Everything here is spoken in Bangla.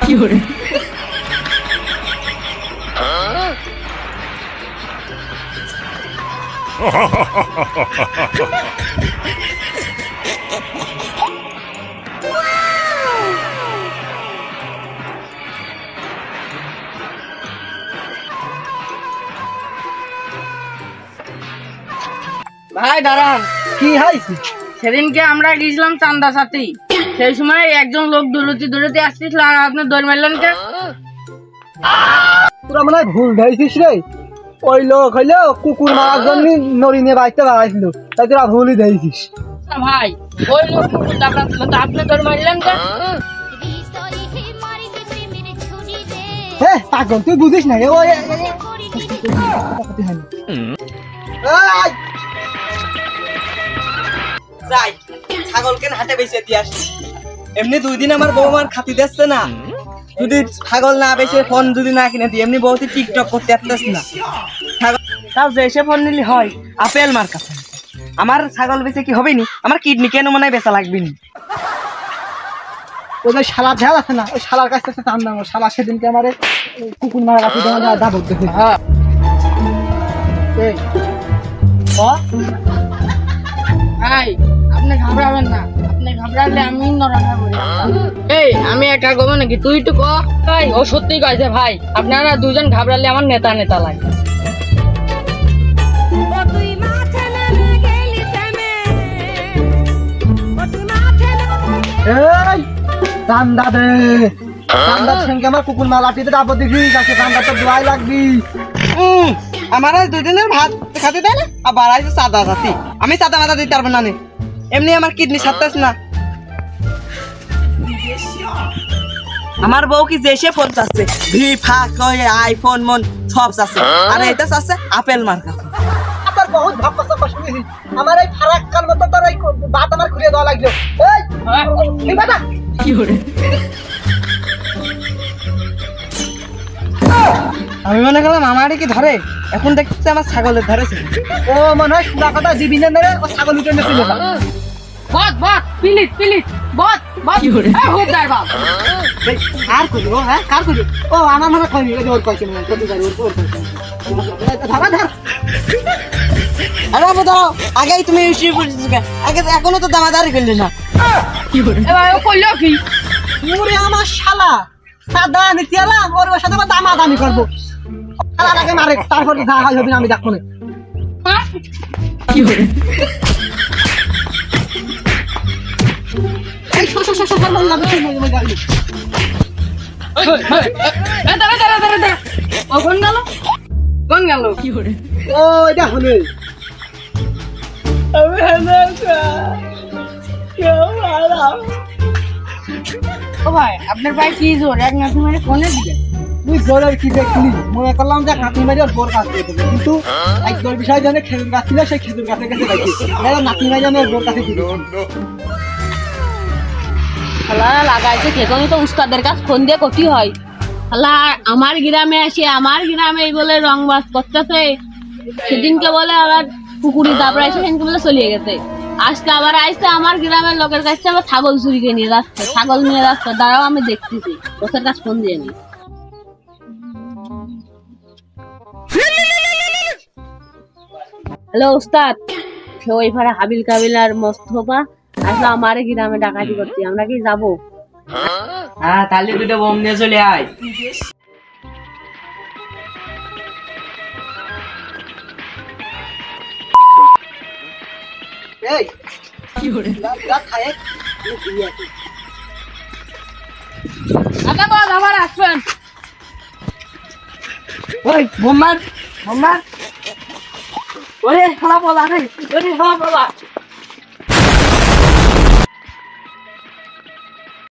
কি করে ভাই দাঁড়ান। কি হয়েছে? সেদিনকে আমরা গেছিলাম চান্দা সাথী, সেই সময় একজন লোক দৌড়তে আসছিল আর আপনি দৌড় মারলেন কে? তোরা মনে হয় ভুল ধরেছিস রে। ওই লোক হইলো কুকুর মারার জন্য নড়ি নিয়ে বাড়িতে বাড়াইছিল, তাই তোরা ভুলই ধরেছিস। ভাই ওই লোক কুকুর দাবড়াচ্ছিল তো আপনি দৌড় মারলেন কে? হ্যাঁ পাগল, তুই বুঝিস না রে। ওই যাই ছাগলকে হাটে বেঁচে দিয়ে আসি। এমনি 2 দিন আমার বউ আমার খাতি দিচ্ছে না, যদি ছাগল না বেঁচে ফোন যদি না কিনে দিই এমনি বহুত টিকটক করতে পারতেছ না। তাও যে এসে ফোন নিলি হয় আপেল মার কাছে। আমার ছাগল বেঁচে কি হবে নি? আমার কিডনি কেন মনে হয় বেচা লাগবে নি? ওই শালা ঝাল আছে না, ওই শালার কাছ থেকে টান দাম। শালা সেদিনকে আমার কুকুর মারা কাছে দাবত দেখে। ভাই আপনি ঘাবড়াবেন না, আপনি ঘাবড়ালে আমি নরম হয়ে এই আমি একা গো নাকি? তুই একটু কো। ভাই ও সত্যি কইছে ভাই, আপনারা দুজন ঘাবড়ালে আমার নেতা নেতা লাগে। এই চান্দা দে, চান্দার সঙ্গে আমার কুকুর মারা লাঠিতে দাবত দেখি কাছে। চান্দা তো দোয়াই লাগবি। আমার 2 দিনের ভাত খাতে দেয় না, আবার আইছে চাঁদা জাতি। আমি চাঁদা মাথা দিতে পারবো না, এমনি আমার কিডনি সারতেছ না। আমার বউ কি দেশে ফোন চাচ্ছে, আইফোন মন সব চাচ্ছে, আর এটা চাচ্ছে আপেল মার্কা। আমার বহুত ভাবছ শুনেছি, আমার এই ফারাক্কার মতো তোর এই বাত আমার ঘুরিয়ে দেওয়া লাগলো। এই বাবা কি করে আমি মনে করলাম আমারই কি ধরে, এখন দেখছি আমার ছাগলের ধরেছে। ও মনে হয় সুরা কথা জীবিনে মেরে ও ছাগল উঠে নিয়েছিল। বত বত প্লিজ প্লিজ বত বত কি করে হোক দার বাপ। কার করি ও? হ্যাঁ কার করি ও? আমার মনে কইনি ওর কইছে না, কত জানি ওর কইছে। ধরা ধর। আরে বাবা দাও, আগেই তুমি ইস্যু করছিস কেন? আগে এখনো তো দামাদারি করলি না। কি করে এ ভাই ও কইলো কি? ওরে আমার শালা সাদা নিতে এলাম, ওর সাথে আবার দামাদামি করবো। শালার আগে মারে, তারপরে যা হয় হবে আমি দেখবো না। কি করে এই শো শো শো শো বললাম তুই মই গালি। দাঁড়া দাঁড়া দাঁড়া দাঁড়া, ও কোন গেল? কোন গেল? কি করে ও এটা হলো আমি ও ভাই আপনার ভাই কি জোর এক নাতি মানে কোনে দিবে? তুই জোরের কি দেখলি? মনে করলাম যে নাতি মারি ওর বোর কাছে দেবে, কিন্তু একজন বিষয় জানে খেজুর গাছ ছিল, সেই খেজুর গাছের কাছে রাখি নাতি মারি জানে ওর বোর কাছে দিবে। শালা লাগাইছে খেতনি তো উস্তাদের কাছে ফোন দিয়ে কটি হয়। শালা আমার গ্রামে আসে, আমার গ্রামে এই বলে রংবাজ করতেছে। সেদিনকে বলে আবার পুকুরি দাবড়াইছে, সেদিনকে বলে চলিয়ে গেছে। আজকে আবার আইসে আমার গ্রামের লোকের কাছে আবার ছাগল চুরিকে নিয়ে যাচ্ছে, ছাগল নিয়ে যাচ্ছে। দাঁড়াও আমি দেখতেছি, ওদের কাছে ফোন দিয়ে নি। হ্যালো উস্তাদ, ওই ভাড়া হাবিল কাবিল আর মোস্তফা আসলে আমার গ্রামে ডাকাতি করতে, আমরা কি যাবো? হ্যাঁ তাহলে 2টা বোম নিয়ে চলে আয়। এই কি করে রাত খায় আচ্ছা বল আবার আসবেন। ওই বোমার বোমার, ওরে খালা বলা রে, ওরে খালা বলা।